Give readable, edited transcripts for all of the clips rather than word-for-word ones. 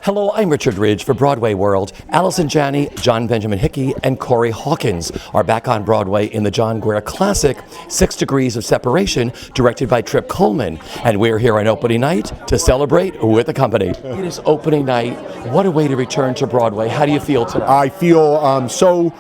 Hello, I'm Richard Ridge for BroadwayWorld. Allison Janney, John Benjamin Hickey, and Corey Hawkins are back on Broadway in the John Guare classic, 6 Degrees of Separation, directed by Trip Coleman. And we're here on opening night to celebrate with the company. It is opening night. What a way to return to Broadway. How do you feel tonight? I feel so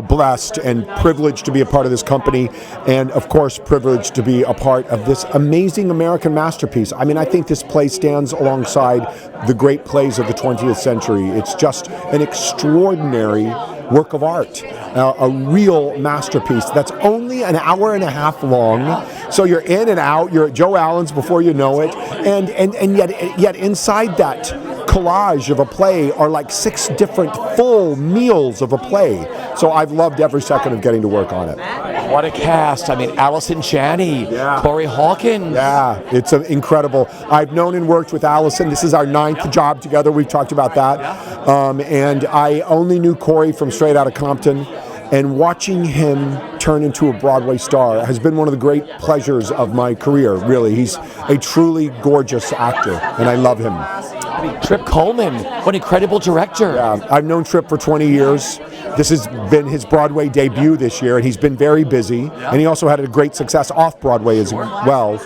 blessed and privileged to be a part of this company, and of course privileged to be a part of this amazing American masterpiece. I mean, I think this play stands alongside the great plays of the 20th century. It's just an extraordinary work of art, a real masterpiece that's only an hour and a half long. So you're in and out, you're at Joe Allen's before you know it, and yet inside that collage of a play are like 6 different full meals of a play. So I've loved every second of getting to work on it. What a cast. I mean, Allison Janney, Corey Hawkins. Yeah, it's incredible. I've known and worked with Allison. This is our 9th job together. We've talked about that. And I only knew Corey from Straight Outta Compton. And watching him turn into a Broadway star has been one of the great pleasures of my career, really. He's a truly gorgeous actor, and I love him. I mean, Trip Coleman, what an incredible director. Yeah, I've known Trip for 20 years. This has been his Broadway debut this year, and he's been very busy. And he also had a great success off Broadway as well.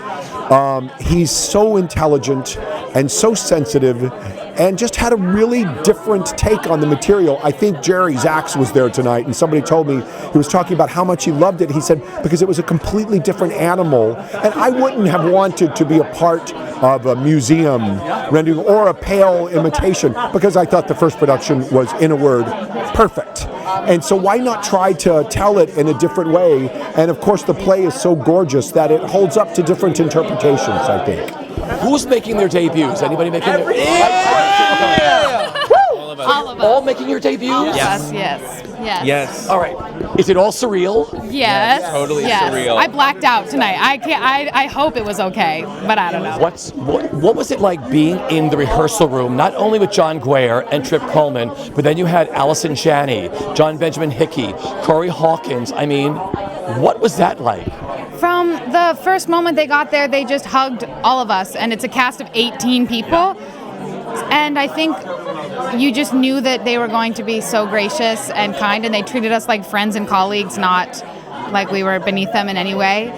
He's so intelligent and so sensitive, and just had a really different take on the material. I think Jerry Zaks was there tonight, and somebody told me, he was talking about how much he loved it. He said, because it was a completely different animal, and I wouldn't have wanted to be a part of a museum rendering or a pale imitation, because I thought the first production was, in a word, perfect. And so why not try to tell it in a different way? And of course the play is so gorgeous that it holds up to different interpretations, I think. Who's making their debuts? Anybody making their debuts? All of us. All making your debuts? Yes. All right. Is it all surreal? Yes. Totally surreal. I blacked out tonight. I hope it was okay, but I don't know. What was it like being in the rehearsal room, not only with John Guare and Trip Coleman, but then you had Allison Janney, John Benjamin Hickey, Corey Hawkins. I mean, what was that like? From the first moment they got there, they just hugged all of us, and it's a cast of 18 people. And I think you just knew that they were going to be so gracious and kind, and they treated us like friends and colleagues, not like we were beneath them in any way.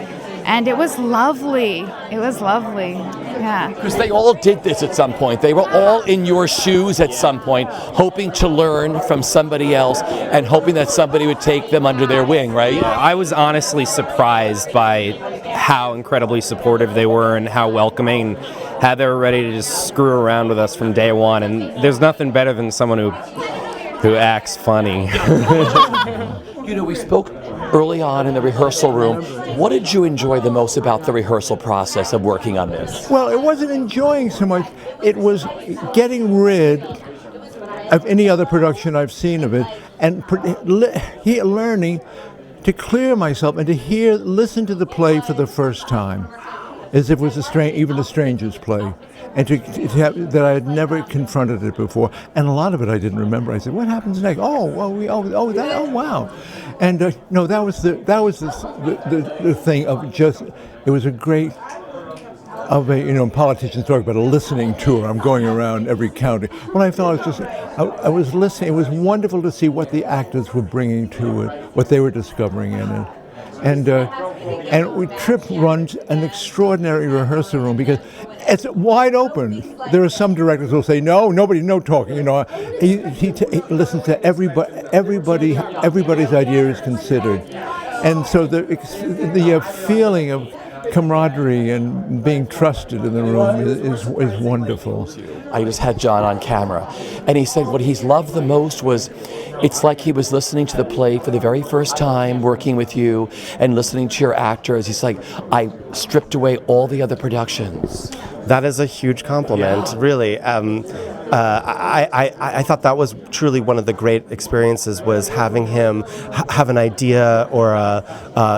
And it was lovely. Yeah. Because they all did this at some point. They were all in your shoes at some point, hoping to learn from somebody else and hoping that somebody would take them under their wing, right? I was honestly surprised by how incredibly supportive they were and how welcoming, how they were ready to just screw around with us from day one. And there's nothing better than someone who acts funny. You know, we spoke early on in the rehearsal room. What did you enjoy the most about the rehearsal process of working on this? Well, it wasn't enjoying so much. It was getting rid of any other production I've seen of it and learning to clear myself and to listen to the play for the first time, as if it was even a stranger's play, and to have, that I had never confronted it before, and a lot of it I didn't remember. I said, "What happens next? Oh, wow!" And no, that was the thing of just. It was a great. Politicians talk about a listening tour. I'm going around every county. When I felt I was listening. It was wonderful to see what the actors were bringing to it, what they were discovering in it. And Trip runs an extraordinary rehearsal room because it's wide open. There are some directors who will say, no talking. He listens to everybody's idea is considered, and so the feeling of camaraderie and being trusted in the room is wonderful. I just had John on camera, and he said what he's loved the most was it's like he was listening to the play for the very first time, working with you and listening to your actors. He's like, I stripped away all the other productions. That is a huge compliment, really. I thought that was truly one of the great experiences, was having him have an idea or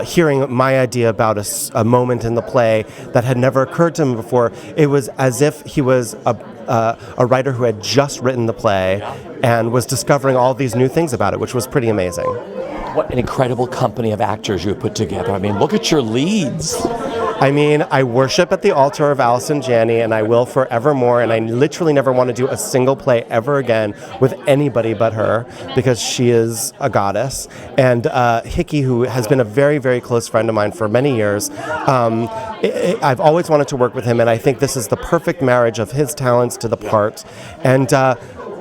hearing my idea about a moment in the play that had never occurred to him before. It was as if he was a writer who had just written the play and was discovering all these new things about it, which was pretty amazing. What an incredible company of actors you have put together. I mean, look at your leads. I mean, I worship at the altar of Allison Janney, and I will forevermore, and I literally never want to do a single play ever again with anybody but her, because she is a goddess. And Hickey, who has been a very, very close friend of mine for many years, I've always wanted to work with him, and I think this is the perfect marriage of his talents to the part. And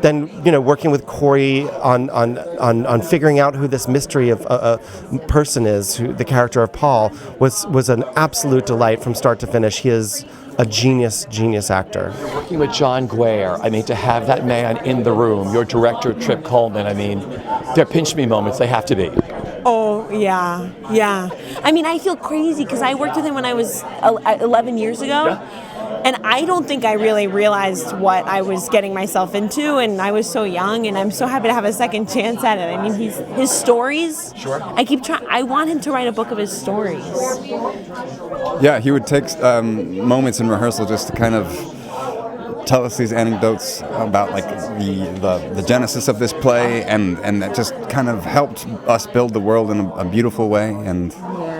then, working with Corey on figuring out who this mystery of person is, who the character of Paul, was an absolute delight from start to finish. He is a genius actor. Working with John Guare, I mean, to have that man in the room, your director, Trip Coleman, I mean, they're pinch me moments, they have to be. Oh, yeah. I mean, I feel crazy because I worked with him when I was 11 years ago. Yeah. And I don't think I really realized what I was getting myself into, and I was so young, and I'm so happy to have a second chance at it. I mean, his stories. Sure. I want him to write a book of his stories. Yeah, he would take moments in rehearsal just to kind of tell us these anecdotes about like the genesis of this play, and that just kind of helped us build the world in a beautiful way. And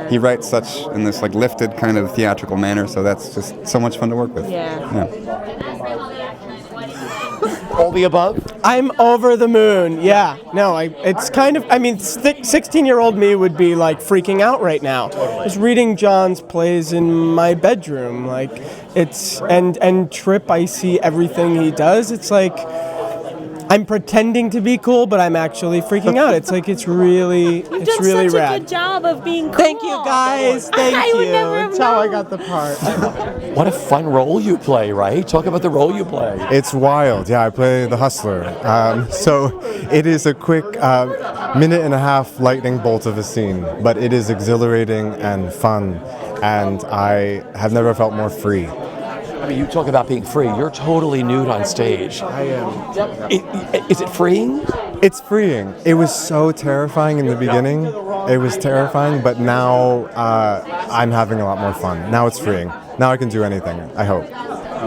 he writes such in this like lifted kind of theatrical manner, so that's just so much fun to work with. Yeah. All the above? I'm over the moon. Yeah. No, it's kind of, I mean, 16-year-old me would be like freaking out right now. Just reading John's plays in my bedroom. Like, it's, and Trip, I see everything he does. It's like, I'm pretending to be cool, but I'm actually freaking out. It's like, it's really rad. You've done such a good job of being cool. Thank you, guys. Thank you. Would never have That's how I known. got the part. What a fun role you play, right? Talk about the role you play. It's wild. Yeah, I play the hustler. So it is a quick minute and a half lightning bolt of a scene, but it is exhilarating and fun, and I have never felt more free. I mean, you talk about being free. You're totally nude on stage. I am. Is it freeing? It's freeing. It was so terrifying in the beginning. It was terrifying, but now I'm having a lot more fun. Now it's freeing. Now I can do anything, I hope.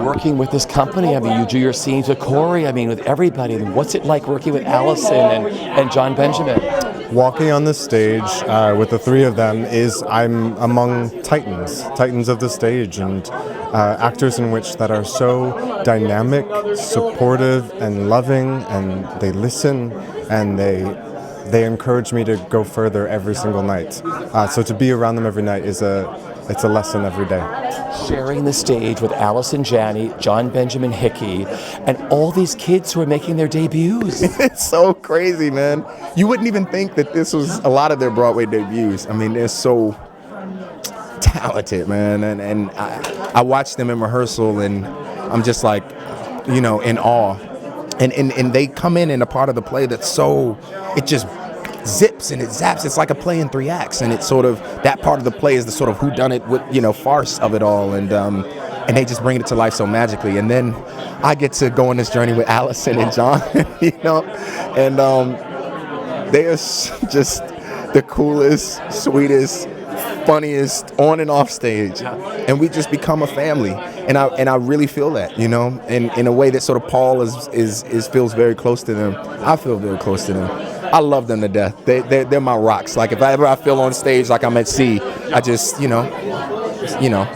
Working with this company, I mean, you do your scenes with Corey, I mean, with everybody. I mean, what's it like working with Allison and John Benjamin? Walking on the stage with the three of them I'm among titans of the stage, and actors in which that are so dynamic, supportive, and loving, and they listen, and they encourage me to go further every single night. So to be around them every night it's a lesson every day. Sharing the stage with Allison Janney, John Benjamin Hickey, and all these kids who are making their debuts. It's so crazy, man. You wouldn't even think that this was a lot of their Broadway debuts. I mean, they're so talented, man. And I watch them in rehearsal, and I'm just like, in awe. And they come in a part of the play that's so, it just zips and it zaps. It's like a play in 3 acts, and it's sort of, that part of the play is the sort of whodunit with, farce of it all, and they just bring it to life so magically. And then I get to go on this journey with Allison and John, and they are just the coolest, sweetest, funniest on and off stage, and we just become a family, and I really feel that, in a way that sort of Paul is feels very close to them. I feel very close to them. I love them to death. They're my rocks. Like if I feel on stage like I'm at sea, I just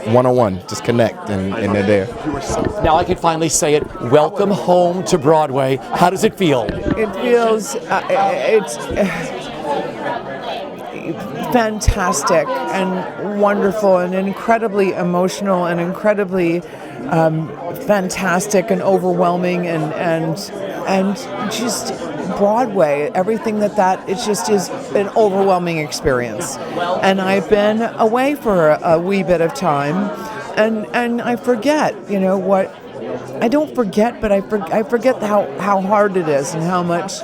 one-on-one, just connect, and they're there. Now I can finally say it. Welcome home to Broadway. How does it feel? It feels it's fantastic and wonderful and incredibly emotional and incredibly fantastic and overwhelming and just Broadway, everything that it just is an overwhelming experience. And I've been away for a wee bit of time, and I forget, what, I don't forget, but I forget how hard it is and how much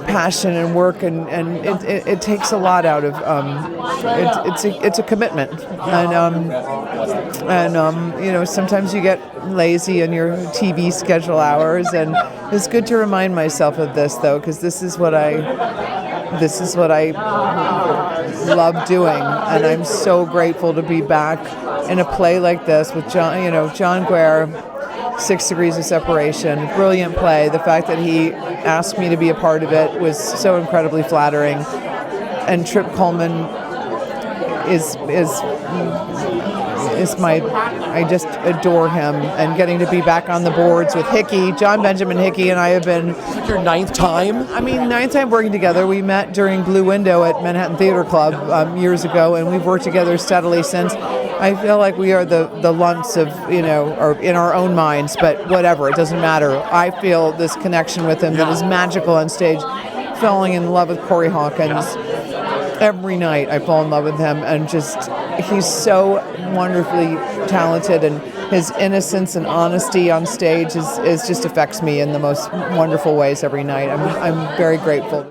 passion and work and it takes a lot out of it's a commitment, and sometimes you get lazy in your TV schedule hours, and it's good to remind myself of this though, because this is what I love doing, and I'm so grateful to be back in a play like this with John Guare. 6 Degrees of Separation, brilliant play. The fact that he asked me to be a part of it was so incredibly flattering. And Trip Coleman is I just adore him, and getting to be back on the boards with Hickey, John Benjamin Hickey, and I have been. Your 9th time? I mean, 9th time working together. We met during Blue Window at Manhattan Theater Club years ago, and we've worked together steadily since. I feel like we are the Lunts of, or in our own minds, but whatever, it doesn't matter. I feel this connection with him that is magical on stage. Falling in love with Corey Hawkins. Every night I fall in love with him, and just, he's so wonderfully talented, and his innocence and honesty on stage is just affects me in the most wonderful ways every night. I'm very grateful.